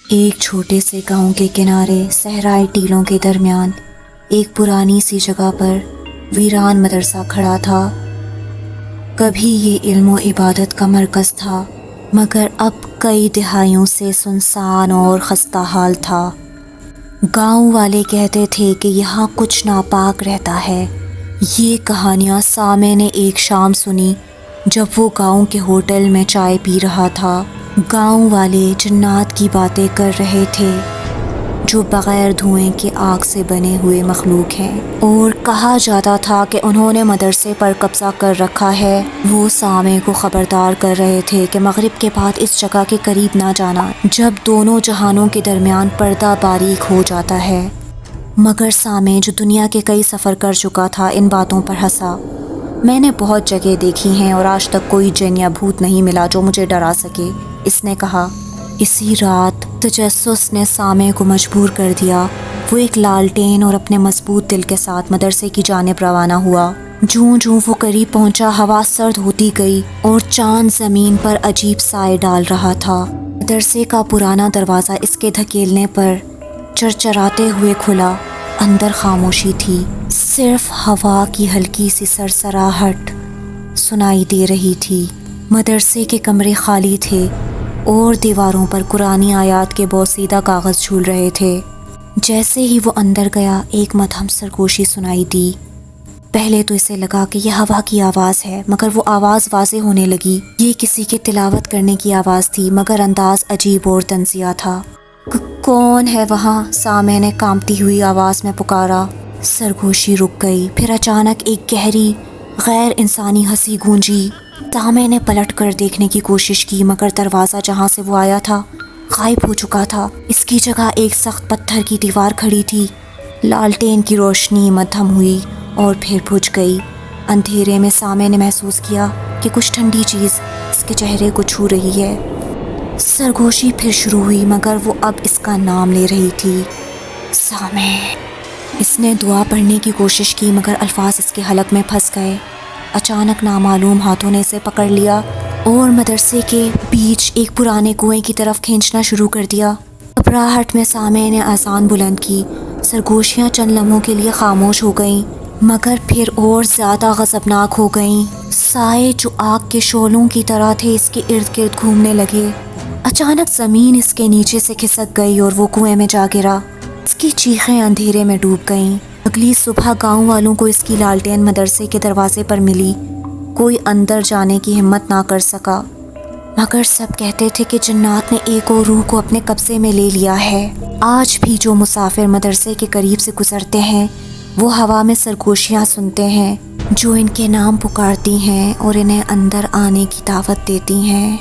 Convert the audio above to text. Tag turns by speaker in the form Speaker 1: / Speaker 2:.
Speaker 1: ایک چھوٹے سے گاؤں کے کنارے صحرائی ٹیلوں کے درمیان ایک پرانی سی جگہ پر ویران مدرسہ کھڑا تھا۔ کبھی یہ علم و عبادت کا مرکز تھا، مگر اب کئی دہائیوں سے سنسان اور خستہ حال تھا۔ گاؤں والے کہتے تھے کہ یہاں کچھ ناپاک رہتا ہے۔ یہ کہانیاں سامع نے ایک شام سنی جب وہ گاؤں کے ہوٹل میں چائے پی رہا تھا۔ گاؤں والے جنات کی باتیں کر رہے تھے جو بغیر دھوئیں کے آگ سے بنے ہوئے مخلوق ہیں، اور کہا جاتا تھا کہ انہوں نے مدرسے پر قبضہ کر رکھا ہے۔ وہ سامع کو خبردار کر رہے تھے کہ مغرب کے بعد اس جگہ کے قریب نہ جانا، جب دونوں جہانوں کے درمیان پردہ باریک ہو جاتا ہے۔ مگر سامع، جو دنیا کے کئی سفر کر چکا تھا، ان باتوں پر ہنسا۔ میں نے بہت جگہ دیکھی ہیں اور آج تک کوئی جن یا بھوت نہیں ملا جو مجھے ڈرا سکے، اس نے کہا۔ اسی رات تجسس نے سامع کو مجبور کر دیا۔ وہ ایک لالٹین اور اپنے مضبوط دل کے ساتھ مدرسے کی جانب روانہ ہوا۔ جوں جوں وہ قریب پہنچا، ہوا سرد ہوتی گئی اور چاند زمین پر عجیب سائے ڈال رہا تھا۔ مدرسے کا پرانا دروازہ اس کے دھکیلنے پر چرچراتے ہوئے کھلا۔ اندر خاموشی تھی، صرف ہوا کی ہلکی سی سرسراہٹ سنائی دے رہی تھی۔ مدرسے کے کمرے خالی تھے اور دیواروں پر قرآنی آیات کے بوسیدہ کاغذ جھول رہے تھے۔ جیسے ہی وہ اندر گیا، ایک مدھم سرگوشی سنائی دی۔ پہلے تو اسے لگا کہ یہ ہوا کی آواز ہے، مگر وہ آواز واضح ہونے لگی۔ یہ کسی کے تلاوت کرنے کی آواز تھی، مگر انداز عجیب اور طنزیہ تھا۔ کون ہے وہاں؟ سامع نے کانپتی ہوئی آواز میں پکارا۔ سرگوشی رک گئی، پھر اچانک ایک گہری غیر انسانی ہنسی گونجی۔ سامع نے پلٹ کر دیکھنے کی کوشش کی، مگر دروازہ جہاں سے وہ آیا تھا غائب ہو چکا تھا۔ اس کی جگہ ایک سخت پتھر کی دیوار کھڑی تھی۔ لالٹین کی روشنی مدھم ہوئی اور پھر بجھ گئی۔ اندھیرے میں سامع نے محسوس کیا کہ کچھ ٹھنڈی چیز اس کے چہرے کو چھو رہی ہے۔ سرگوشی پھر شروع ہوئی، مگر وہ اب اس کا نام لے رہی تھی، سامع۔ اس نے دعا پڑھنے کی کوشش کی، مگر الفاظ اس کے حلق میں پھنس گئے۔ اچانک نامعلوم ہاتھوں نے اسے پکڑ لیا اور مدرسے کے بیچ ایک پرانے کنویں کی طرف کھینچنا شروع کر دیا۔ گھبراہٹ میں سامع نے آذان بلند کی۔ سرگوشیاں چند لمحوں کے لیے خاموش ہو گئیں، مگر پھر اور زیادہ غضبناک ہو گئیں۔ سائے جو آگ کے شعلوں کی طرح تھے اس کے ارد گرد گھومنے لگے۔ اچانک زمین اس کے نیچے سے کھسک گئی اور وہ کنویں میں جا گرا۔ اس کی چیخیں اندھیرے میں ڈوب گئیں۔ اگلی صبح گاؤں والوں کو اس کی لالٹین مدرسے کے دروازے پر ملی۔ کوئی اندر جانے کی ہمت نہ کر سکا، مگر سب کہتے تھے کہ جنات نے ایک اور روح کو اپنے قبضے میں لے لیا ہے۔ آج بھی جو مسافر مدرسے کے قریب سے گزرتے ہیں وہ ہوا میں سرگوشیاں سنتے ہیں جو ان کے نام پکارتی ہیں اور انہیں اندر آنے کی دعوت دیتی ہیں۔